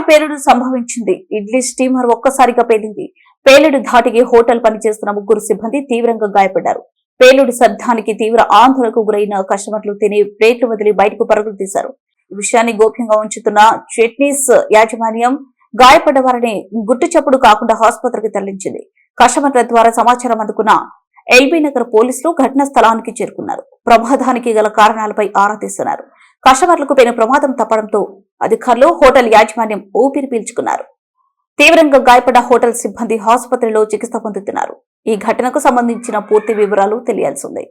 పేలుడు సంభవించింది. ఇడ్లీ స్టీమర్ ఒక్కసారిగా పేలింది. పేలుడు ధాటికి హోటల్ పనిచేస్తున్న 3 సిబ్బంది తీవ్రంగా గాయపడ్డారు. పేలుడు శబ్దానికి తీవ్ర ఆందోళనకు గురైన కస్టమర్లు తినే ప్లేట్లు వదిలి బయటకు పరుగులు తీశారు. ఈ విషయాన్ని గోప్యంగా ఉంచుతున్న చట్నీస్ యాజమాన్యం గాయపడ్డ వారిని గుట్టుచప్పుడు కాకుండా ఆసుపత్రికి తరలించింది. కస్టమర్ల ద్వారా సమాచారం అందుకున్న ఎల్బీనగర్ పోలీసులు ఘటనా స్థలానికి చేరుకున్నారు. ప్రమాదానికి గల కారణాలపై ఆరా తీస్తున్నారు. కస్టమర్లకు పెను ప్రమాదం తప్పడంతో అధికారులు హోటల్ యాజమాన్యం ఊపిరి పీల్చుకున్నారు. తీవ్రంగా గాయపడ్డ హోటల్ సిబ్బంది ఆసుపత్రిలో చికిత్స పొందుతున్నారు. ఈ ఘటనకు సంబంధించిన పూర్తి వివరాలు తెలియాల్సి ఉంది.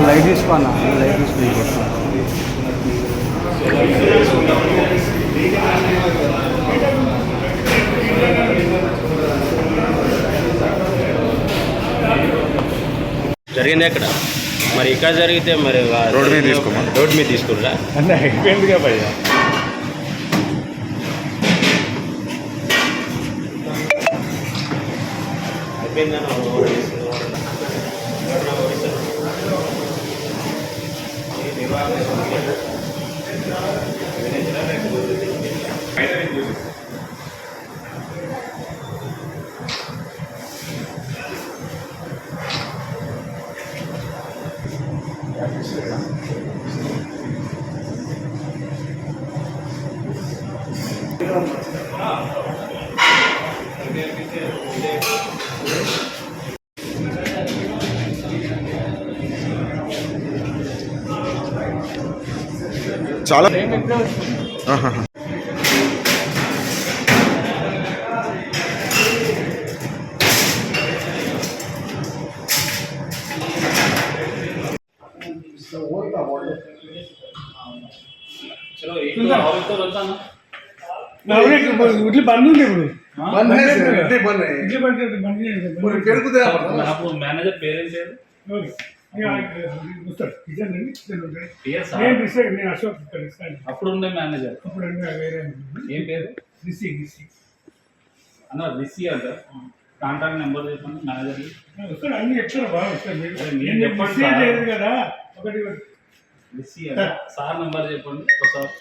లైట్ తీసుకోనా లైట్ తీసుకుని జరిగింది ఎక్కడ మరి ఇక్కడ జరిగితే మరి రోడ్ మీద తీసుకోమా రోడ్ మీద తీసుకురా అంటే అయిపోయిందిగా భయ్యా చాలా ఇడ్లీ బంద్ ఉంది ఇప్పుడు మేనేజర్ పేరేం లేదు అప్పుడు ఉండే మేనేజర్ ఏం పేరు అన్న రిసి అంట కాంటాక్ట్ నెంబర్ చెప్పండి మేనేజర్ అన్ని ఎక్కడ బాగా వస్తాయి చెప్పండి కదా ఒకటి రిసి సార్ నెంబర్ చెప్పండి ఒకసారి